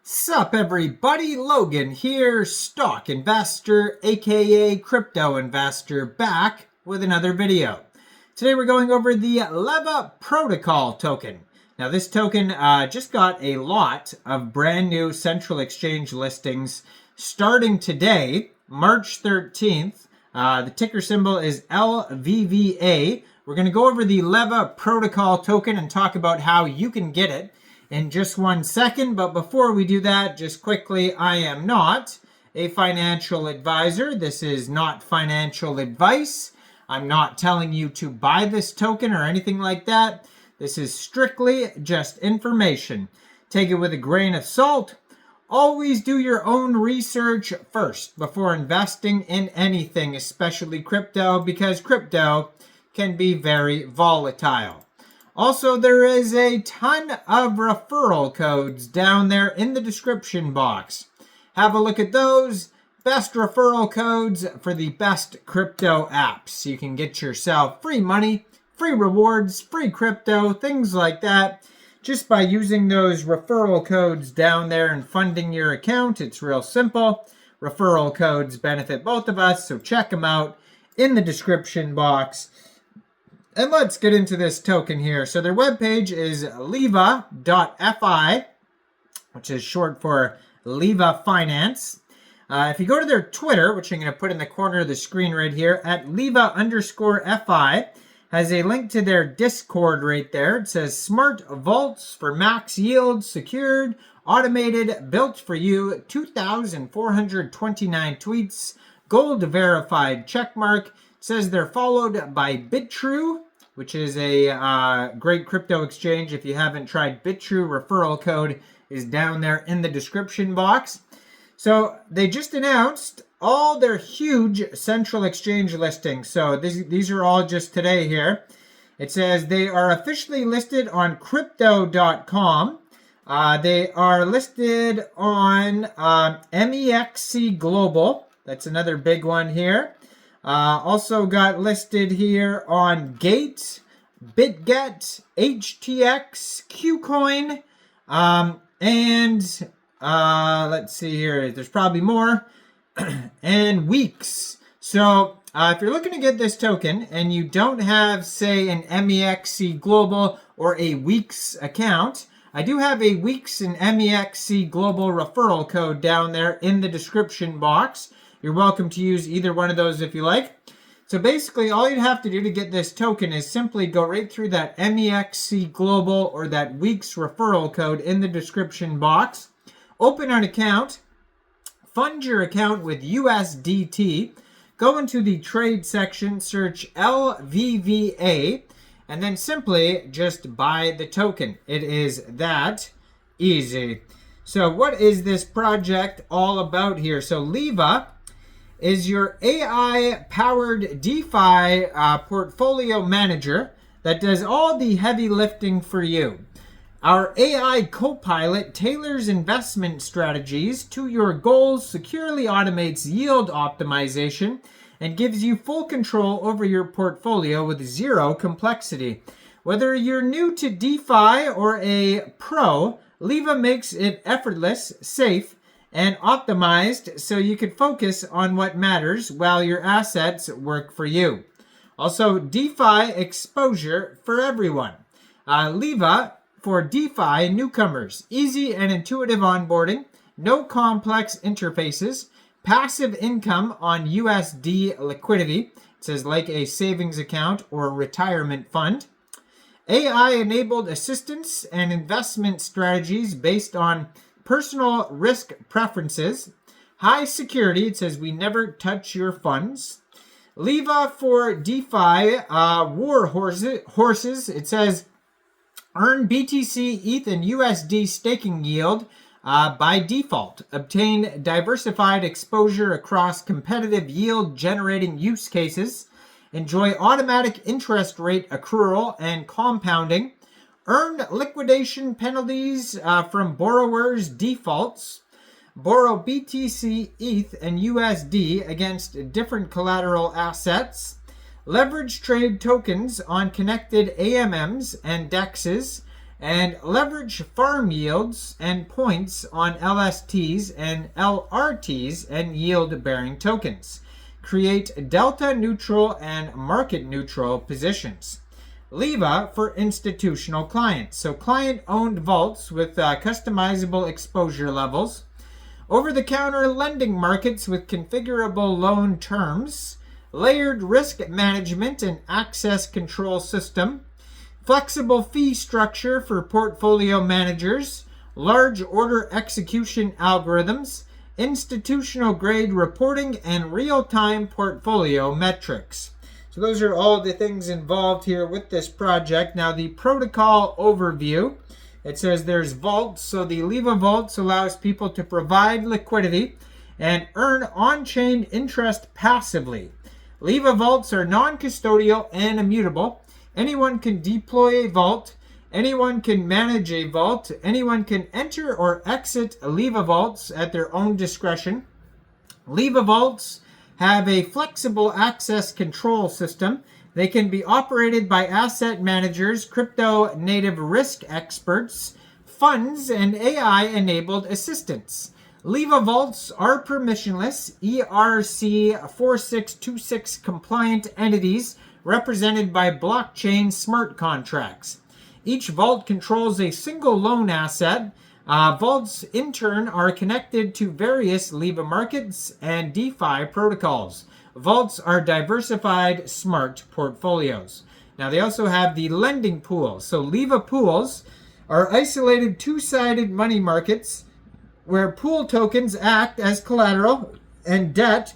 Sup everybody, Logan here, stock investor, aka crypto investor, back with another video. Today we're going over the Levva protocol token. Now this token just got a lot of brand new central exchange listings starting today, March 13th. The ticker symbol is LVVA. We're going to go over the Levva protocol token and talk about how you can get it in just 1 second. But before we do that, just quickly, I am not a financial advisor. This is not financial advice. I'm not telling you to buy this token or anything like that. This is strictly just information. Take it with a grain of salt. Always do your own research first before investing in anything, especially crypto, because crypto can be very volatile. Also, there is a ton of referral codes down there in the description box. Have a look at those. Best referral codes for the best crypto apps. You can get yourself free money, free rewards, free crypto, things like that, just by using those referral codes down there and funding your account. It's real simple. Referral codes benefit both of us, so check them out in the description box. And let's get into this token here. So their webpage is Lvva.fi, which is short for Levva Finance. If you go to their Twitter, which I'm going to put in the corner of the screen right here, at Lvva_fi, has a link to their Discord right there. It says Smart Vaults for max yield, secured, automated, built for you, 2,429 tweets, gold verified checkmark. It says they're followed by BitTrue, which is a great crypto exchange. If you haven't tried BitTrue, referral code is down there in the description box. So they just announced all their huge central exchange listings. So these are all just today here. It says they are officially listed on crypto.com. They are listed on Mexc Global. That's another big one here. Also got listed here on Gate, BitGet, HTX, Kucoin, and let's see here. There's probably more. And Weex. So if you're looking to get this token and you don't have, say, an Mexc Global or a Weex account, I do have a Weex and Mexc Global referral code down there in the description box. You're welcome to use either one of those if you like. So basically, all you'd have to do to get this token is simply go right through that Mexc Global or that Weex referral code in the description box. Open an account. Fund your account with USDT. Go into the trade section, search LVVA, and then simply just buy the token. It is that easy. So what is this project all about here? So Lvva is your AI-powered DeFi portfolio manager that does all the heavy lifting for you. Our AI co-pilot tailors investment strategies to your goals, securely automates yield optimization, and gives you full control over your portfolio with zero complexity. Whether you're new to DeFi or a pro, Lvva makes it effortless, safe, and optimized so you can focus on what matters while your assets work for you. Also, DeFi exposure for everyone. Lvva for DeFi newcomers. Easy and intuitive onboarding, no complex interfaces, passive income on USD liquidity. It says like a savings account or retirement fund. AI-enabled assistance and investment strategies based on personal risk preferences. High security. It says we never touch your funds. Lvva for DeFi war horses. It says earn BTC, ETH, and USD staking yield by default. Obtain diversified exposure across competitive yield-generating use cases. Enjoy automatic interest rate accrual and compounding. Earn liquidation penalties from borrowers' defaults. Borrow BTC, ETH, and USD against different collateral assets. Leverage trade tokens on connected AMMs and DEXs. and leverage farm yields and points on LSTs and LRTs and yield-bearing tokens. Create delta neutral and market neutral positions. Lvva for institutional clients, so client-owned vaults with customizable exposure levels. Over-the-counter lending markets with configurable loan terms. Layered risk management and access control system. Flexible fee structure for portfolio managers. Large order execution algorithms. Institutional grade reporting and real-time portfolio metrics. So those are all the things involved here with this project. Now the protocol overview. It says there's vaults. So the Lvva vaults allows people to provide liquidity and earn on-chain interest passively. Lvva vaults are non-custodial and immutable. Anyone can deploy a vault. Anyone can manage a vault. Anyone can enter or exit Lvva vaults at their own discretion. Lvva vaults have a flexible access control system. They can be operated by asset managers, crypto native risk experts, funds, and AI-enabled assistants. Lvva vaults are permissionless, ERC 4626 compliant entities represented by blockchain smart contracts. Each vault controls a single loan asset. Vaults, in turn, are connected to various Lvva markets and DeFi protocols. Vaults are diversified smart portfolios. Now, they also have the lending pool. So, Lvva pools are isolated two-sided money markets where pool tokens act as collateral and debt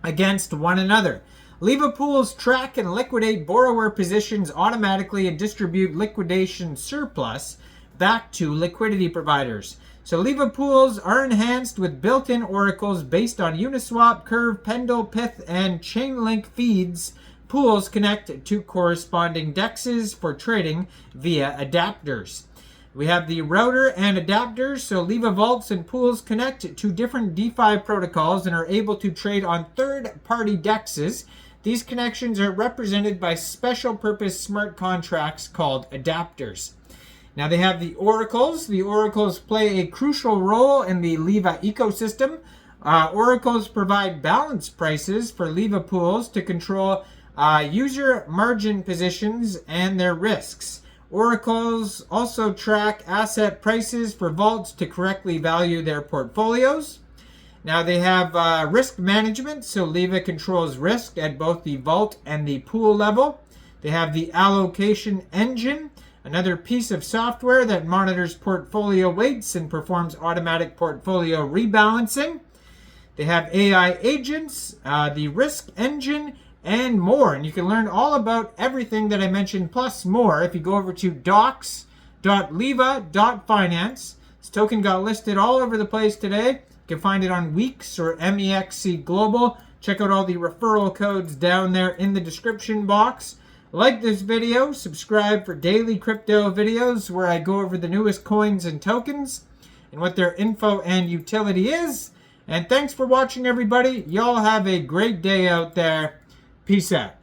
against one another. Lvva pools track and liquidate borrower positions automatically and distribute liquidation surplus back to liquidity providers. So Lvva pools are enhanced with built-in oracles based on Uniswap, Curve, Pendle, Pyth, and Chainlink feeds. Pools connect to corresponding dexes for trading via adapters. We have the router and adapters, so Lvva vaults and pools connect to different DeFi protocols and are able to trade on third-party dexes. These connections are represented by special-purpose smart contracts called adapters. Now they have the oracles. The oracles play a crucial role in the Lvva ecosystem. Oracles provide balance prices for Lvva pools to control user margin positions and their risks. Oracles also track asset prices for vaults to correctly value their portfolios. Now they have risk management, so Lvva controls risk at both the vault and the pool level. They have the allocation engine, another piece of software that monitors portfolio weights and performs automatic portfolio rebalancing. They have AI agents, the risk engine, and more. And you can learn all about everything that I mentioned, plus more, if you go over to docs.levva.finance. This token got listed all over the place today. You can find it on Weex or Mexc Global. Check out all the referral codes down there in the description box. Like this video, subscribe for daily crypto videos where I go over the newest coins and tokens and what their info and utility is. And thanks for watching, everybody. Y'all have a great day out there. Peace out.